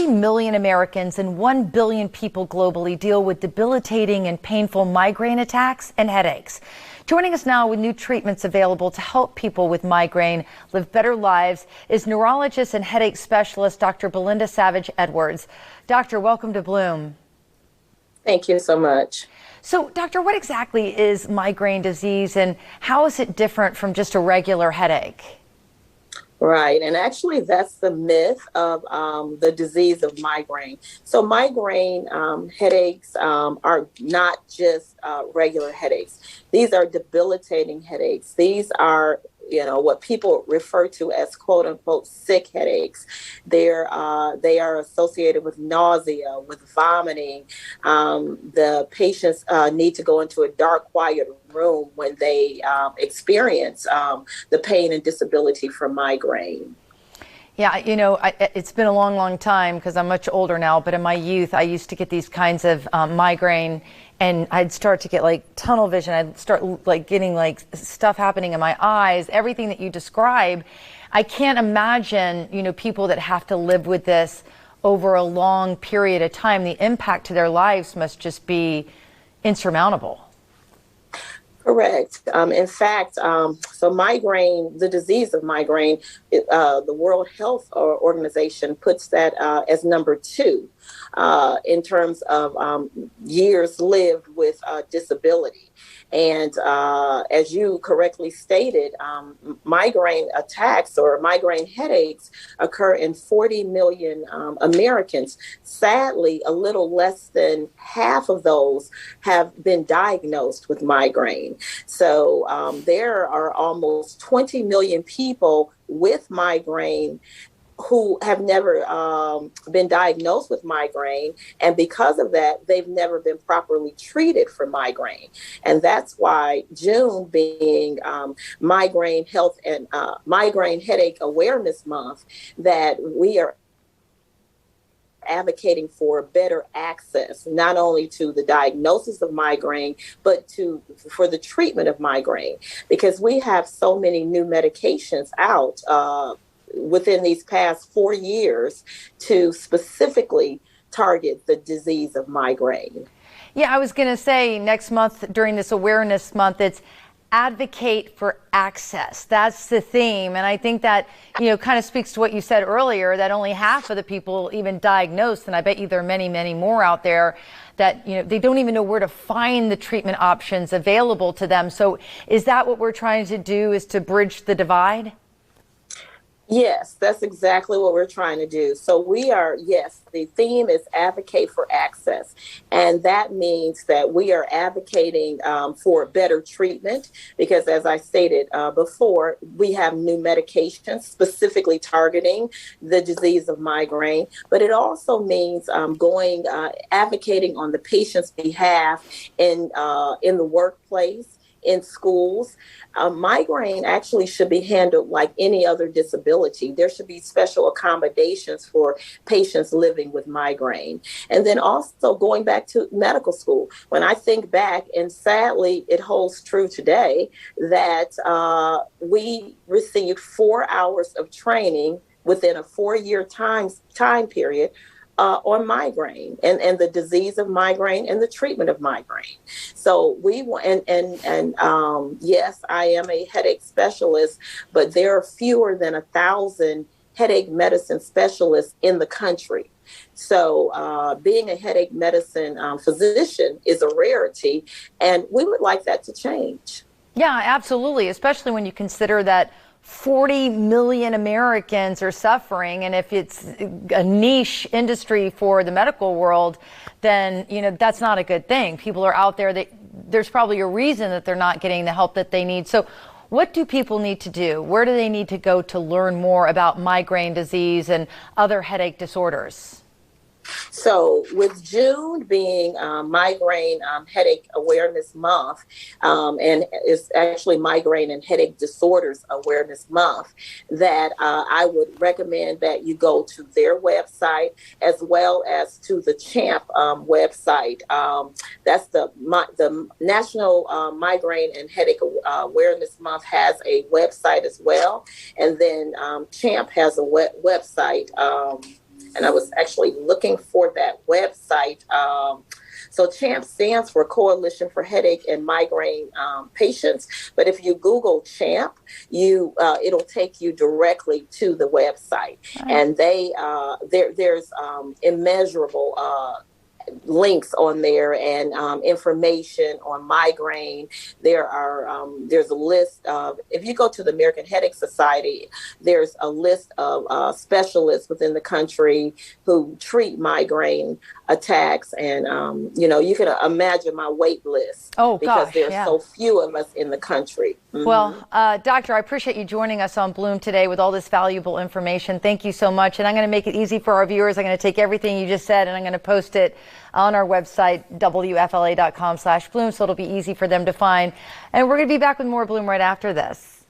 40 million Americans and 1 billion people globally deal with debilitating and painful migraine attacks and headaches. Joining us now with new treatments available to help people with migraine live better lives is neurologist and headache specialist Dr. Belinda Savage Edwards. Doctor, welcome to Bloom. Thank you so much. So, doctor, what exactly is migraine disease and how is it different from just a regular headache? Right. And actually, that's the myth of the disease of migraine. So migraine headaches are not just regular headaches. These are debilitating headaches. These are what people refer to as quote unquote sick headaches. They are associated with nausea, with vomiting. The patients need to go into a dark, quiet room when they experience the pain and disability from migraine. Yeah, it's been a long, long time because I'm much older now, but in my youth, I used to get these kinds of migraine and I'd start to get like tunnel vision. I'd start like getting like stuff happening in my eyes, everything that you describe. I can't imagine, people that have to live with this over a long period of time. The impact to their lives must just be insurmountable. Correct. In fact, so migraine, the disease of migraine, the World Health Organization puts that as number 2 in terms of years lived with disability. And as you correctly stated, migraine attacks or migraine headaches occur in 40 million Americans. Sadly, a little less than half of those have been diagnosed with migraine. So there are almost 20 million people with migraine who have never been diagnosed with migraine. And because of that, they've never been properly treated for migraine. And that's why June being Migraine Health and Migraine Headache Awareness Month, that we are advocating for better access, not only to the diagnosis of migraine, but for the treatment of migraine, because we have so many new medications out within these past 4 years to specifically target the disease of migraine. Yeah, I was going to say next month during this awareness month, it's advocate for access. That's the theme. And I think that, kind of speaks to what you said earlier, that only half of the people even diagnosed, and I bet you there are many, many more out there that, they don't even know where to find the treatment options available to them. So is that what we're trying to do, is to bridge the divide? Yes, that's exactly what we're trying to do. So the theme is advocate for access. And that means that we are advocating for better treatment because, as I stated before, we have new medications specifically targeting the disease of migraine. But it also means advocating on the patient's behalf in the workplace, in schools. Migraine actually should be handled like any other disability. There should be special accommodations for patients living with migraine. And then also going back to medical school, when I think back, and sadly it holds true today, that we received 4 hours of training within a 4-year time period on migraine and the disease of migraine and the treatment of migraine. So we want, yes, I am a headache specialist, but there are fewer than 1,000 headache medicine specialists in the country. So being a headache medicine physician is a rarity, and we would like that to change. Yeah, absolutely, especially when you consider that 40 million Americans are suffering. And if it's a niche industry for the medical world, then, that's not a good thing. People are out there there's probably a reason that they're not getting the help that they need. So what do people need to do? Where do they need to go to learn more about migraine disease and other headache disorders? So with June being Migraine Headache Awareness Month, and it's actually Migraine and Headache Disorders Awareness Month, that I would recommend that you go to their website as well as to the CHAMP website. That's the National Migraine and Headache Awareness Month has a website as well. And then CHAMP has a website and I was actually looking for that website. So CHAMP stands for Coalition for Headache and Migraine Patients. But if you Google CHAMP, it'll take you directly to the website, Right. and there's immeasurable links on there and information on migraine. There's a list of, if you go to the American Headache Society, there's a list of specialists within the country who treat migraine attacks, and you can imagine my wait list Oh because gosh, there's yeah. so few of us in the country. Well, Doctor, I appreciate you joining us on Bloom today with all this valuable information. Thank you so much. And I'm going to make it easy for our viewers. I'm going to take everything you just said and I'm going to post it on our website, wfla.com/Bloom, so it'll be easy for them to find. And we're going to be back with more Bloom right after this.